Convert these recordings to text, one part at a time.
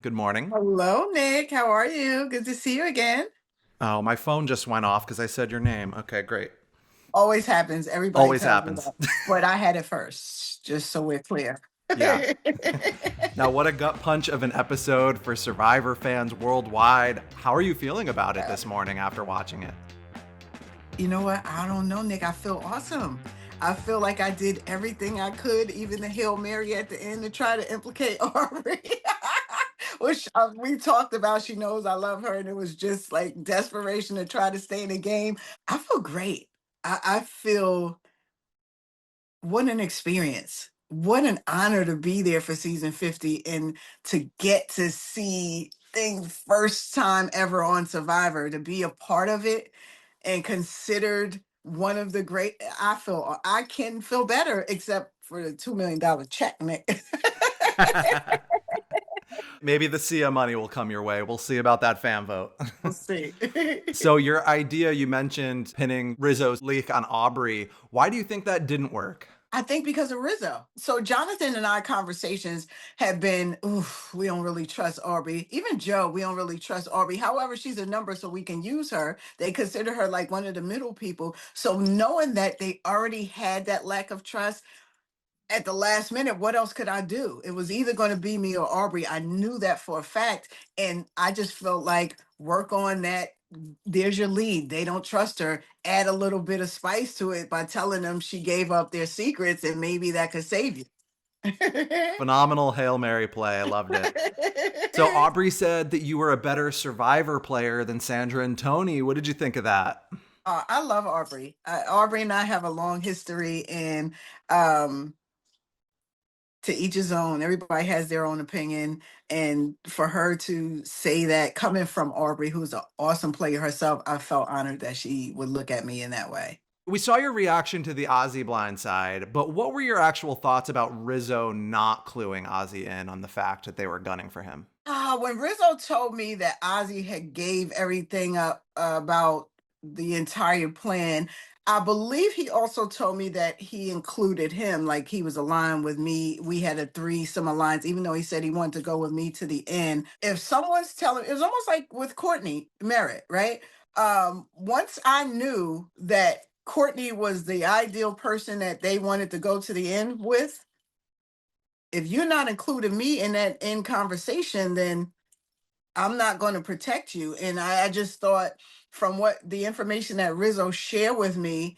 Good morning. Hello, Nick. How are you? Good to see you again. Oh, my phone just went off because I said your name. Okay, great. Always happens. Everybody Always tells me happens. that. But I had it first, just so we're clear. Yeah. Now, what a gut punch of an episode for Survivor fans worldwide. How are you feeling about it this morning after watching it? You know what? I don't know, Nick. I feel awesome. I feel like I did everything I could, even the Hail Mary at the end to try to implicate Aubrey. Which we talked about. She knows I love her, and it was just like desperation to try to stay in the game. I feel great. I feel what an experience. What an honor to be there for season 50 and to get to see things first time ever on Survivor, to be a part of it and considered one of the great. I feel I can feel better except for the $2 million check, Nick. Maybe the Sia money will come your way. We'll see about that fan vote. We'll see. So, your idea you mentioned pinning Rizzo's leak on Aubry. Why do you think that didn't work? I think because of Rizzo. So Jonathan and I conversations have been, oof, we don't really trust Aubrey. Even Joe, we don't really trust Aubrey. However, she's a number, so we can use her. They consider her like one of the middle people. So knowing that they already had that lack of trust at the last minute, what else could I do? It was either going to be me or Aubrey. I knew that for a fact. And I just felt like work on that. There's your lead. They don't trust her. Add a little bit of spice to it by telling them she gave up their secrets, and maybe that could save you. Phenomenal Hail Mary play. I loved it. So, Aubry said that you were a better Survivor player than Sandra and Tony. What did you think of that? I love Aubrey. Aubrey and I have a long history, and um, to each his own. Everybody has their own opinion. And for her to say that coming from Aubrey, who's an awesome player herself, I felt honored that she would look at me in that way. We saw your reaction to the Ozzy blindside, but what were your actual thoughts about Rizzo not cluing Ozzy in on the fact that they were gunning for him? When Rizzo told me that Ozzy had gave everything up about the entire plan, I believe he also told me that he included him, like he was aligned with me. We had a threesome alliance, even though he said he wanted to go with me to the end. If someone's telling, it was almost like with Courtney Merritt, right? Once I knew that Courtney was the ideal person that they wanted to go to the end with, if you're not including me in that end conversation, then I'm not going to protect you. And I just thought from what the information that Rizzo shared with me,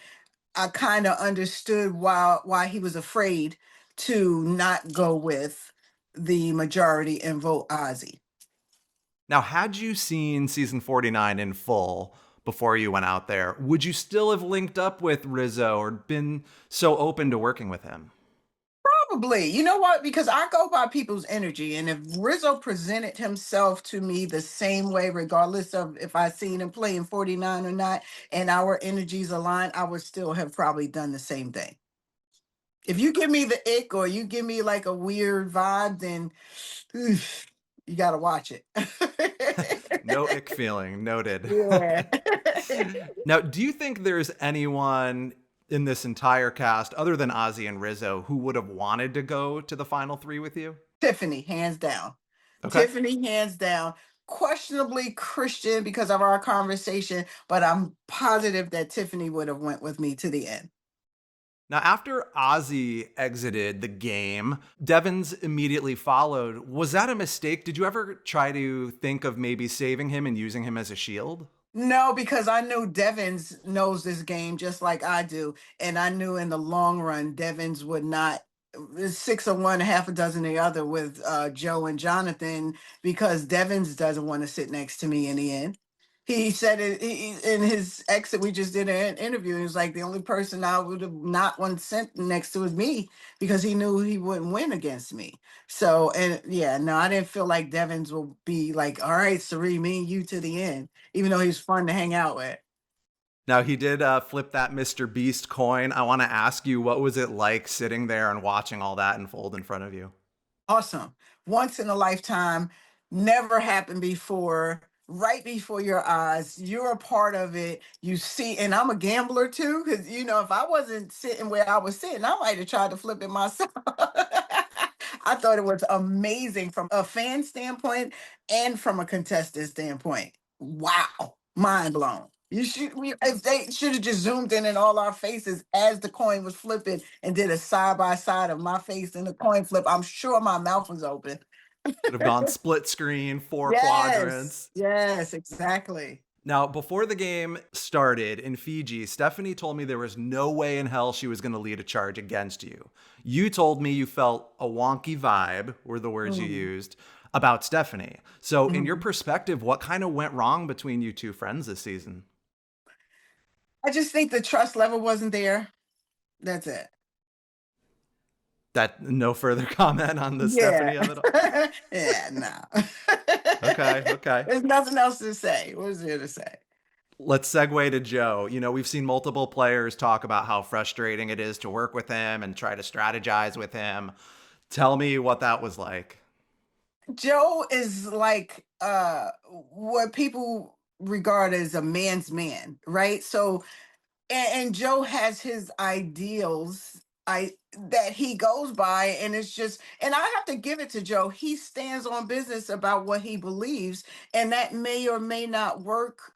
I kind of understood why he was afraid to not go with the majority and vote Ozzy. Now, had you seen season 49 in full before you went out there, would you still have linked up with Rizzo or been so open to working with him? Probably. You know what? Because I go by people's energy. And if Rizzo presented himself to me the same way, regardless of if I seen him play in 49 or not, and our energies aligned, I would still have probably done the same thing. If you give me the ick or you give me like a weird vibe, then oof, you got to watch it. No ick feeling, noted. Yeah. Now, do you think there's anyone in this entire cast, other than Ozzy and Rizzo, who would have wanted to go to the final three with you? Tiffany, hands down. Okay. Tiffany, hands down. Questionably Christian because of our conversation, but I'm positive that Tiffany would have went with me to the end. Now, after Ozzy exited the game, Devens immediately followed. Was that a mistake? Did you ever try to think of maybe saving him and using him as a shield? No, because I knew Devens knows this game just like I do. And I knew in the long run, Devens would not, six of one, half a dozen the other with Joe and Jonathan, because Devens doesn't want to sit next to me in the end. He said it in his exit. We just did an interview. He was like, the only person I would have not want sent next to is me because he knew he wouldn't win against me. So, and yeah, no, I didn't feel like Devens will be like, all right, Cirie, me and you to the end, even though he's fun to hang out with. Now, he did flip that MrBeast coin. I want to ask you, what was it like sitting there and watching all that unfold in front of you? Awesome. Once in a lifetime, never happened before, right before your eyes. You're a part of it. You see, and I'm a gambler too, because if I wasn't sitting where I was sitting, I might have tried to flip it myself. I thought it was amazing from a fan standpoint and from a contestant standpoint. Wow, mind blown. If they should have just zoomed in all our faces as the coin was flipping and did a side by side of my face and the coin flip, I'm sure my mouth was open. Could have gone split screen, four Yes, quadrants. yes, exactly. Now, before the game started in Fiji, Stephenie told me there was no way in hell she was going to lead a charge against you. You told me you felt a wonky vibe, were the words you Mm, used, about Stephenie. So, in your mhm. perspective, what kind of went wrong between you two friends this season? I just think the trust level wasn't there. That's it. That no further comment on the Yeah. Stephenie of it all? Yeah, no. Okay, okay. There's nothing else to say. What is there to say? Let's segue to Joe. You know, we've seen multiple players talk about how frustrating it is to work with him and try to strategize with him. Tell me what that was like. Joe is like what people regard as a man's man, right? So and Joe has his ideals I that he goes by, and it's just, and I have to give it to Joe. He stands on business about what he believes, and that may or may not work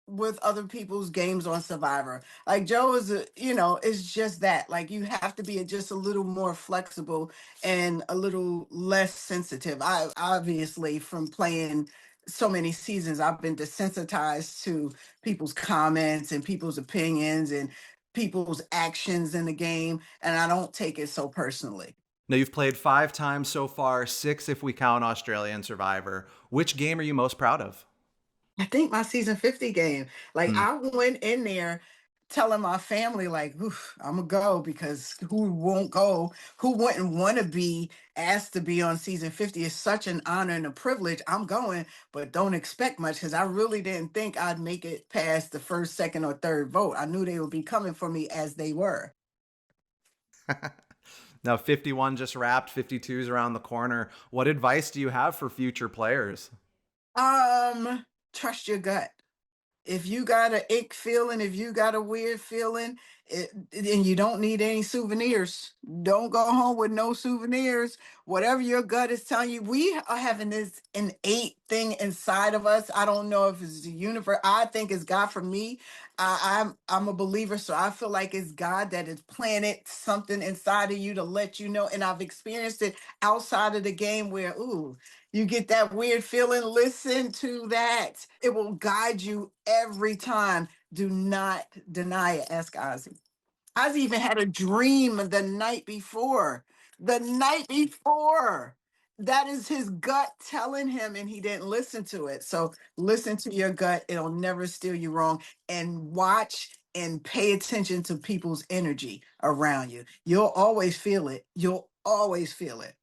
with other people's games on Survivor. Like Joe is it's just that. Like you have to be just a little more flexible and a little less sensitive. I obviously, from playing so many seasons, I've been desensitized to people's comments and people's opinions and people's actions in the game, and I don't take it so personally. Now, you've played 5 times so far, 6 if we count Australian Survivor. Which game are you most proud of? I think my season 50 game, like Hmm. I went in there telling my family, like, "Oof, I'm gonna go because who won't go? Who wouldn't want to be asked to be on season 50? Is such an honor and a privilege. I'm going, but don't expect much because I really didn't think I'd make it past the first, second, or third vote. I knew they would be coming for me as they were. Now, 51 just wrapped, 52 is around the corner. What advice do you have for future players? Um, Trust your gut. If you got an ick feeling, if you got a weird feeling, and you don't need any souvenirs, don't go home with no souvenirs. Whatever your gut is telling you, we are having this innate thing inside of us. I don't know if it's the universe. I think it's God for me. I'm a believer, so I feel like it's God that has planted something inside of you to let you know. And I've experienced it outside of the game where, ooh, you get that weird feeling, listen to that. It will guide you every time. Do not deny it. Ask Ozzy. Ozzy even had a dream the night before. The night before. That is his gut telling him, and he didn't listen to it. So listen to your gut. It'll never steer you wrong. And watch and pay attention to people's energy around you. You'll always feel it. You'll always feel it.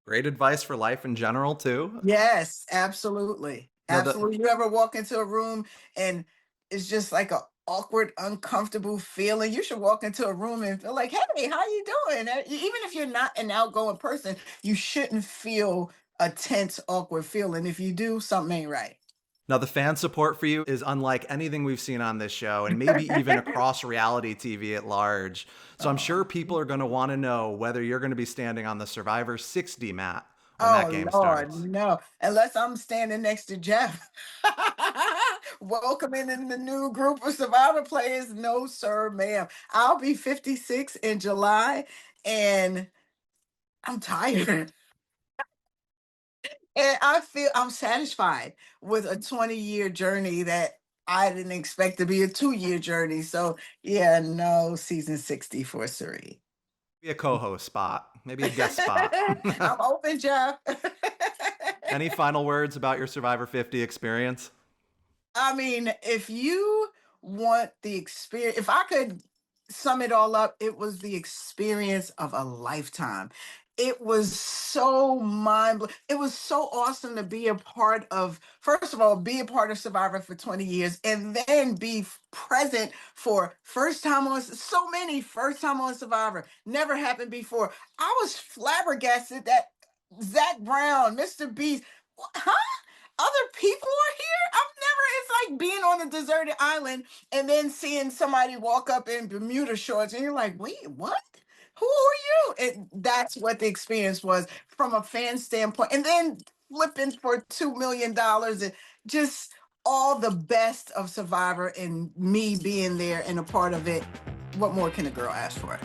Great advice for life in general, too. Yes, absolutely. Now, the Absolutely. You ever walk into a room and it's just like a awkward, uncomfortable feeling? You should walk into a room and feel like, hey, how you doing? Even if you're not an outgoing person, you shouldn't feel a tense, awkward feeling. If you do, something ain't right. Now, the fan support for you is unlike anything we've seen on this show, and maybe even across reality TV at large. So I'm Oh, sure people are going to want to know whether you're going to be standing on the Survivor 60 mat when that oh game Lord, starts. no. Unless I'm standing next to Jeff. Welcoming in the new group of Survivor players. No, sir, ma'am. I'll be 56 in July and I'm tired. And I feel I'm satisfied with a 20-year journey that I didn't expect to be a 2-year journey. So yeah, no season 60 for Cirie. Maybe a co-host spot, maybe a guest spot. I'm open, Jeff. Any final words about your Survivor 50 experience? I mean, if you want the experience, if I could sum it all up, it was the experience of a lifetime. It was so mind blowing. It was so awesome to be a part of, first of all, be a part of Survivor for 20 years and then be present for first time on, so many first time on Survivor. Never happened before. I was flabbergasted that Zach Brown, MrBeast, huh? Other people are here. I've never, it's like being on a deserted island and then seeing somebody walk up in Bermuda shorts and you're like, wait, what? who are you? And that's what the experience was from a fan standpoint. And then flipping for $2 million and just all the best of Survivor and me being there and a part of it. What more can a girl ask for?